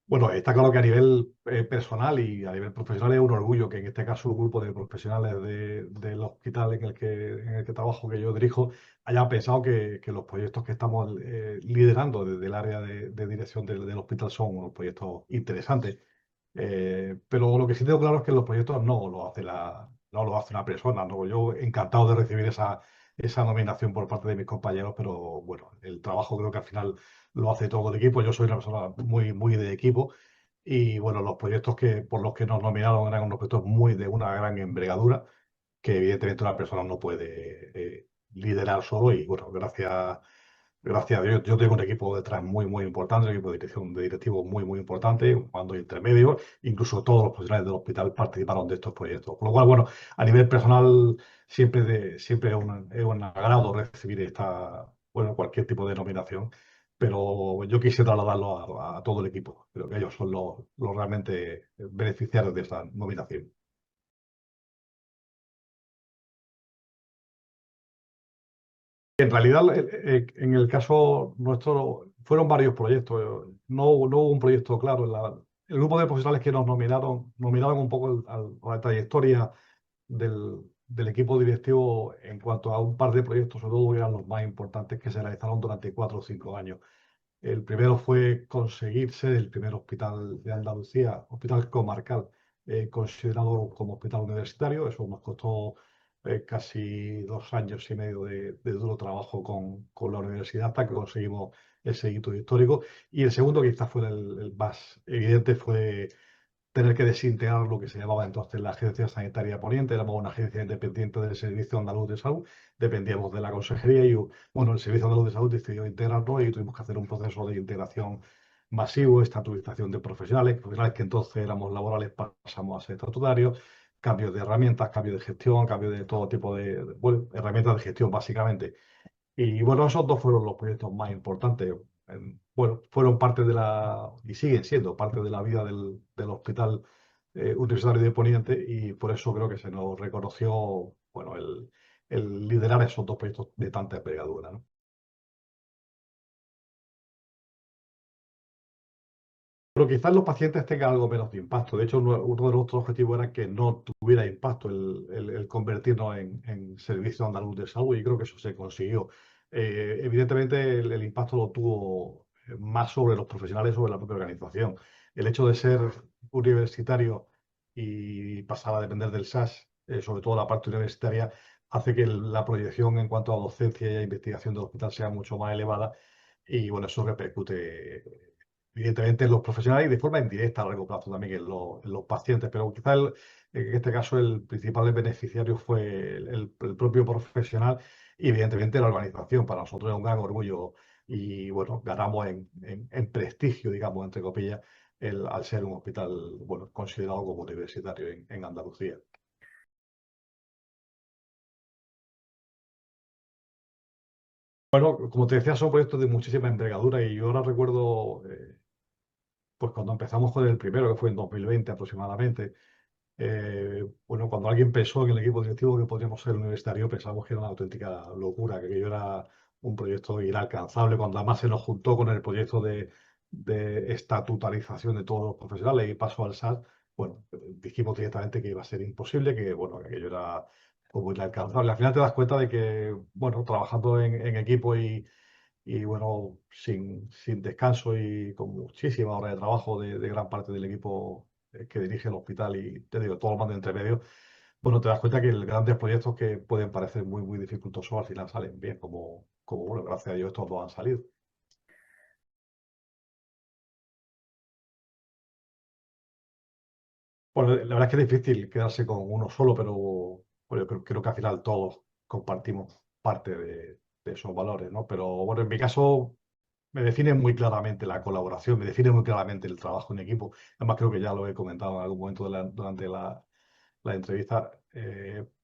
Bueno, está claro que a nivel personal y a nivel profesional es un orgullo que en este caso un grupo de profesionales del hospital en el que trabajo, que yo dirijo, hayan pensado que los proyectos que estamos liderando desde el área de dirección del hospital son unos proyectos interesantes. Pero lo que sí tengo claro es que los proyectos no los hace una persona, ¿no? Yo encantado de recibir esa nominación por parte de mis compañeros, pero bueno, el trabajo creo que al final lo hace todo el equipo. Yo soy una persona muy, muy de equipo y bueno, los proyectos por los que nos nominaron eran unos proyectos muy de una gran envergadura que evidentemente una persona no puede liderar solo y bueno, gracias a Dios, yo tengo un equipo detrás muy, muy importante, un equipo de dirección de directivos muy, muy importante, un mando intermedio, incluso todos los profesionales del hospital participaron de estos proyectos. Por lo cual, bueno, a nivel personal siempre es un agrado recibir bueno, cualquier tipo de nominación, pero yo quise trasladarlo a todo el equipo. Creo que ellos son los realmente beneficiarios de esta nominación. En realidad, en el caso nuestro, fueron varios proyectos. No hubo un proyecto claro. El grupo de profesionales que nos nominaron un poco a la trayectoria del equipo directivo en cuanto a un par de proyectos, sobre todo eran los más importantes que se realizaron durante 4 o 5 años. El primero fue conseguir ser el primer hospital de Andalucía, hospital comarcal, considerado como hospital universitario. Eso nos costó casi 2 años y medio de duro trabajo con la universidad hasta que conseguimos ese hito histórico. Y el segundo, que quizás fue el más evidente, fue tener que desintegrar lo que se llamaba entonces la Agencia Sanitaria Poniente. Éramos una agencia independiente del Servicio Andaluz de Salud, dependíamos de la Consejería y bueno, el Servicio Andaluz de Salud decidió integrarnos y tuvimos que hacer un proceso de integración masivo, estatuización de profesionales que entonces éramos laborales, pasamos a ser estatutarios, cambios de herramientas, cambio de gestión, cambio de todo tipo bueno, herramientas de gestión básicamente. Y bueno, esos dos fueron los proyectos más importantes. Bueno, fueron parte y siguen siendo parte de la vida del Hospital Universitario de Poniente y por eso creo que se nos reconoció, bueno, el liderar esos dos proyectos de tanta envergadura, ¿no? Pero quizás los pacientes tengan algo menos de impacto. De hecho, uno de nuestros objetivos era que no tuviera impacto el convertirnos en Servicio Andaluz de Salud y creo que eso se consiguió. Evidentemente, el impacto lo tuvo más sobre los profesionales, sobre la propia organización. El hecho de ser universitario y pasar a depender del SAS, sobre todo la parte universitaria, hace que la proyección en cuanto a docencia y a investigación del hospital sea mucho más elevada y bueno, eso repercute evidentemente en los profesionales y de forma indirecta a largo plazo también en los pacientes, pero quizá en este caso el principal beneficiario fue el propio profesional y evidentemente la organización. Para nosotros es un gran orgullo y bueno, ganamos en prestigio, digamos, entre comillas, al ser un hospital, bueno, considerado como universitario en Andalucía. Bueno, como te decía, son proyectos de muchísima envergadura y yo ahora recuerdo, pues cuando empezamos con el primero, que fue en 2020 aproximadamente. Bueno, cuando alguien pensó en el equipo directivo que podríamos ser universitario, pensamos que era una auténtica locura, que aquello era un proyecto inalcanzable, cuando además se nos juntó con el proyecto de estatutarización de todos los profesionales y paso al SAS, bueno, dijimos directamente que iba a ser imposible, que bueno, que aquello era como inalcanzable. Al final te das cuenta de que, bueno, trabajando en equipo y bueno, sin descanso y con muchísima hora de trabajo de gran parte del equipo que dirige el hospital y te digo, todo el mando entre medio, bueno, te das cuenta que grandes proyectos que pueden parecer muy, muy dificultosos al final salen bien, como bueno, gracias a Dios estos dos han salido. Bueno, la verdad es que es difícil quedarse con uno solo, pero bueno, yo creo que al final todos compartimos parte de esos valores, ¿no? Pero bueno, en mi caso me define muy claramente la colaboración, me define muy claramente el trabajo en equipo. Además, creo que ya lo he comentado en algún momento durante la entrevista.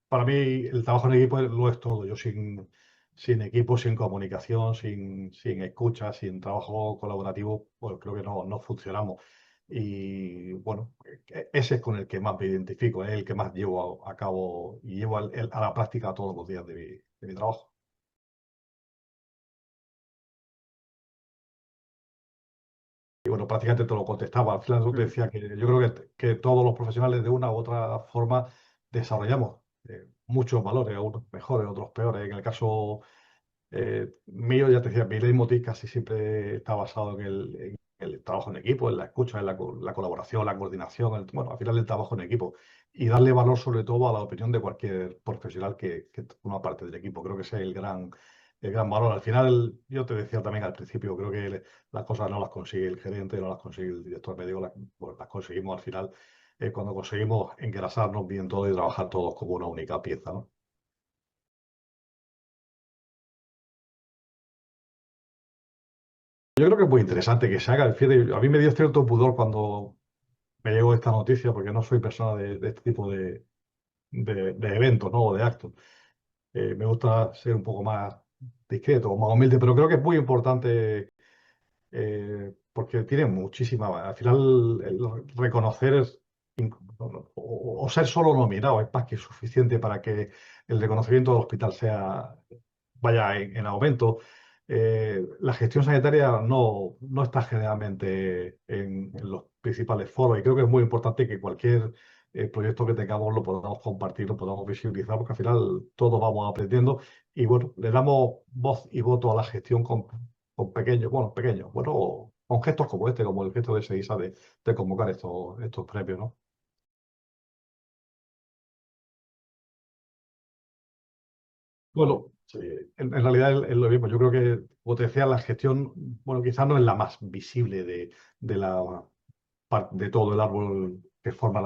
Para mí, el trabajo en equipo lo es todo. Yo sin equipo, sin comunicación, sin escucha, sin trabajo colaborativo, pues creo que no funcionamos. Y bueno, ese es con el que más me identifico, es el que más llevo a cabo y llevo a la práctica todos los días de mi trabajo. Y bueno, prácticamente te lo contestaba. Al final te Mm, decía que yo creo que todos los profesionales de una u otra forma desarrollamos muchos valores, unos mejores, otros peores. En el caso mío, ya te decía, mi leitmotiv casi siempre está basado en el trabajo en equipo, en la escucha, en la colaboración, la coordinación, bueno, al final el trabajo en equipo y darle valor sobre todo a la opinión de cualquier profesional que forma parte del equipo. Creo que ese es el gran valor. Al final, yo te decía también al principio, creo que las cosas no las consigue el gerente, no las consigue el director médico, pues las conseguimos al final cuando conseguimos engrasarnos bien todo y trabajar todos como una única pieza, ¿no? Yo creo que es muy interesante que se haga. Fíjate, a mí me dio cierto pudor cuando me llegó esta noticia, porque no soy persona de este tipo de eventos, ¿no? O de actos. Me gusta ser un poco más discreto, más humilde, pero creo que es muy importante porque tiene muchísima. Al final, reconocer o ser solo nominado es más que suficiente para que el reconocimiento del hospital vaya en aumento. La gestión sanitaria no está generalmente en los principales foros y creo que es muy importante que cualquier proyecto que tengamos lo podamos compartir, lo podamos visibilizar, porque al final todos vamos aprendiendo y bueno, le damos voz y voto a la gestión con pequeños, bueno, con gestos como este, como el gesto de Seisa de convocar estos premios, ¿no? Bueno, sí, en realidad es lo mismo. Yo creo que, como te decía, la gestión, bueno, quizás no es la más visible de de todo el árbol que forma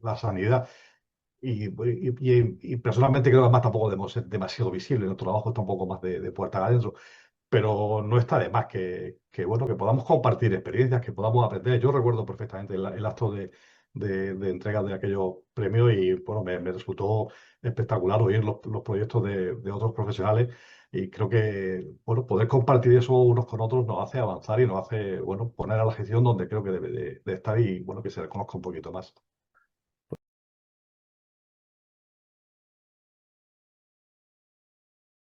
la sanidad. Y personalmente creo que además tampoco debemos ser demasiado visible. Nuestro trabajo está un poco más de puertas adentro. Pero no está de más bueno, que podamos compartir experiencias, que podamos aprender. Yo recuerdo perfectamente el acto de entrega de aquellos premios y bueno, me resultó espectacular oír los proyectos de otros profesionales y creo que bueno, poder compartir eso unos con otros nos hace avanzar y nos hace bueno, poner a la gestión donde creo que debe de estar y bueno, que se reconozca un poquito más.